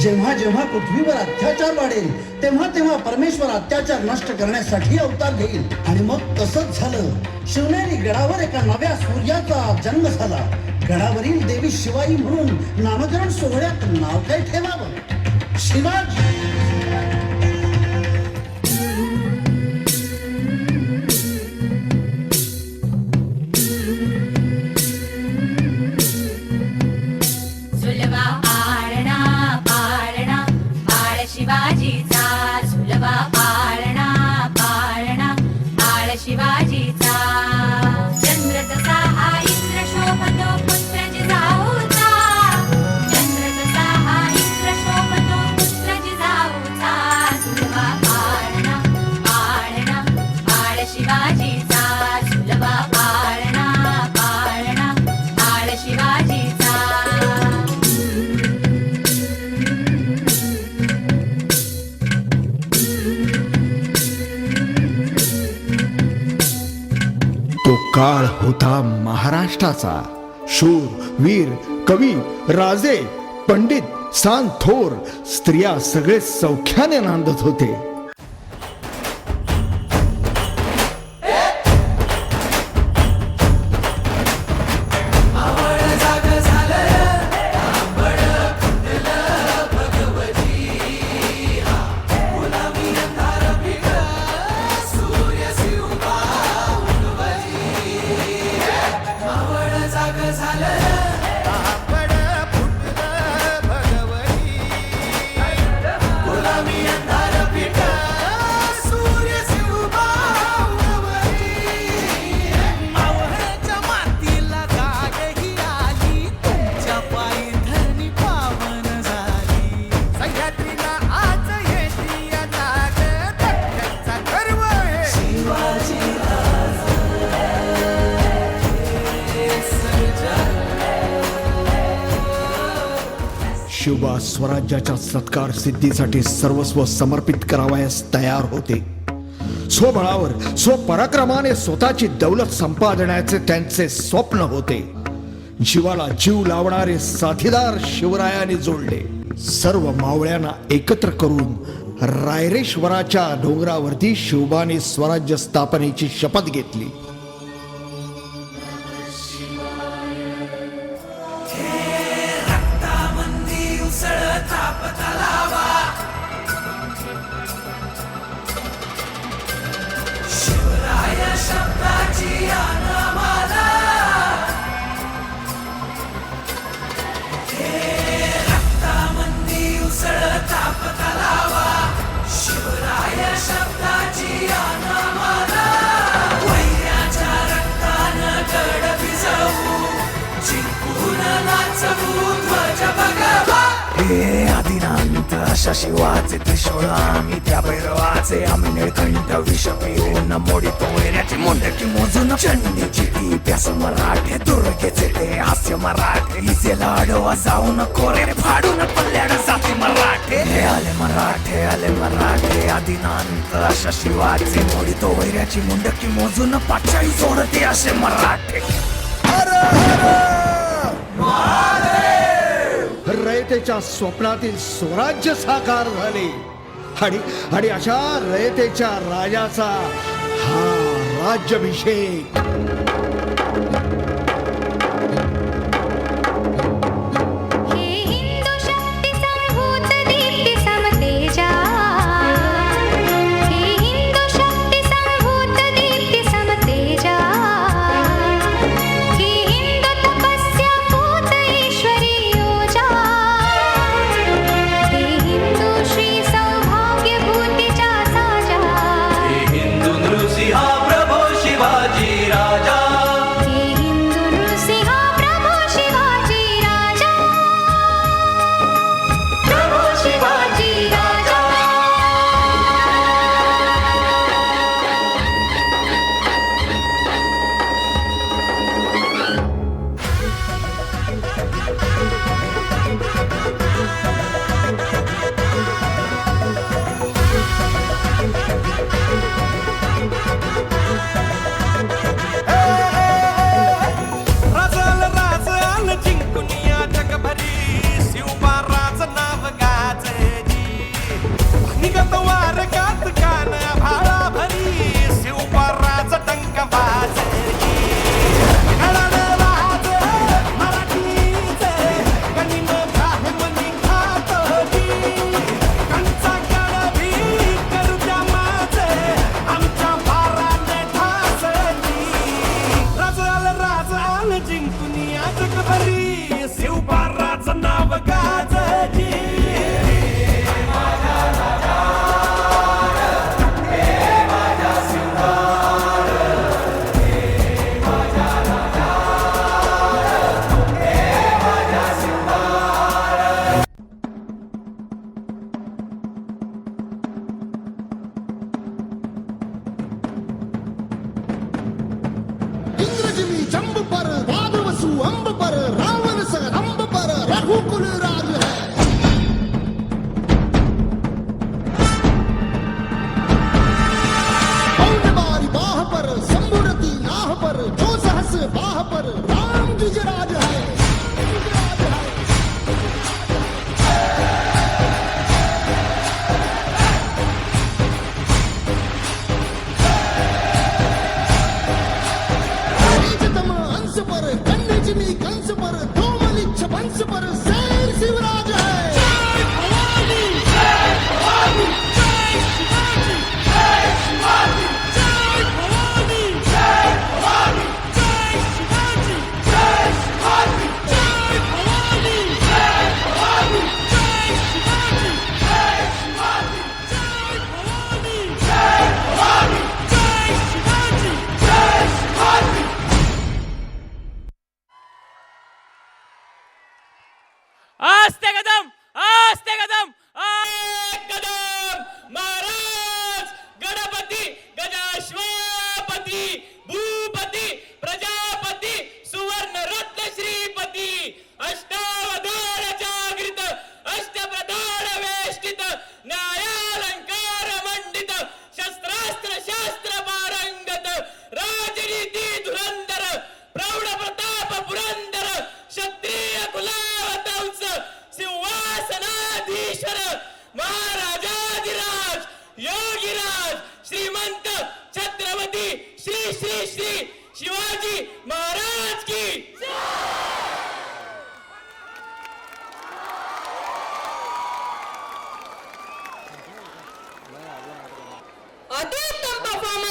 जेव्हा जेव्हा पृथ्वीवर अत्याचार वाढेल तेव्हा तेव्हा परमेश्वर अत्याचार नष्ट करण्यासाठी अवतार घेईल. आणि मग तसंच झालं. शिवनेरी गडावर एका नव्या सूर्याचा जन्म झाला. गडावरील देवी शिवाई म्हणून नामकरण सोहळ्यात नाव काय ठेवावं? शिवाजी. शिवाजीचा झुलवा पाळणा पाळणा बाळ शिवाजीचा. चंद्र जसा हा इंद्र शोभतो पुत्र जिजाऊचा. चंद्र जसा हा इंद्र शोभतो पुत्र जिजाऊचा. झुलवा पाळणा पाळणा बाळ शिवाजीचा. झुलवा पाळणा पाळणा बाळ शिवाजीचा. तो काळ होता महाराष्ट्राचा. शूर, वीर, कवी, राजे, पंडित, सांत थोर, स्त्रिया सगळे सौख्याने नांदत होते. शिवबा स्वराज्याच्या सत्कार सिद्धीसाठी सर्वस्व समर्पित करावयास तयार होते. स्वबळावर स्वपराक्रमाने स्वतःची दौलत संपादण्याचे त्यांचे स्वप्न होते. जीवाला जीव लावणारे साथीदार शिवरायाने जोडले. सर्व मावळ्यांना एकत्र करून रायरेश्वराच्या डोंगरावरती शिवबाने स्वराज्य स्थापनेची शपथ घेतली. हे आदिनांत अशा शिवाचे त्रिशूळ आम्ही त्या भैरवाचे. आम्ही निळकंठ विष पिऊन मोडितो वैऱ्याची मुंडकी मोजून. चंडीची ती प्यास मराठे दुर्गेचे ते हास्य मराठे. हिचे लाडवा जाऊन कोरे फाडून पल्ल्याड जाती मराठे. हे आले मराठे आले मराठे आदिनांत अशा शिवाचे. मोडितो वैऱ्याची मुंडकी मोजून पाचाई सोडते असे मराठे. रयतेच्या स्वप्नातील स्वराज्य साकार झाले. आणि अशा रयतेच्या राजाचा हा राज्याभिषेक. प्रभो शिवाजी राज. कारभारी शिवबाराचं नाव गाजली इंद्रजिमी जंब पर वादवसु अंब पर रावण स रंब पर रघुकुल राज है पौन बारी बाह पर संबुरती नाह पर जो सहस बाह पर राम द्विजराज है तेजतम अंश पर कन्नजिमी कंस पर धूमलिच्छ वंश पर शेर शिवराज है जय भवानी जय भवानी जय शिवाजी जय शिवाजी जय भवानी जय भवानी जय शिवाजी जय शिवाजी जय भवानी जय भवानी जय शिवाजी जय शिवाजी जय भवानी जय भवानी जय शिवाजी जय शिवाजी आस्ते कदम आस्ते कदम कदम महाराज गणपती गजाश्वपती भूपती प्रजापती सुवर्ण रत्न श्रीपती अष्टावधान जागृत अष्टप्रधान वेष्टित न्यायालंकार मंडित शस्त्रास्त्र शास्त्र पारंगत राजनीती धुरंधर प्रौढ प्रताप पुरंदर क्षत्रिय कुलावतंस सिंहासनाधीश्वर महाराजाधिराज योगीराज श्रीमंत छत्रपती श्री श्री श्री शिवाजी महाराज की जय!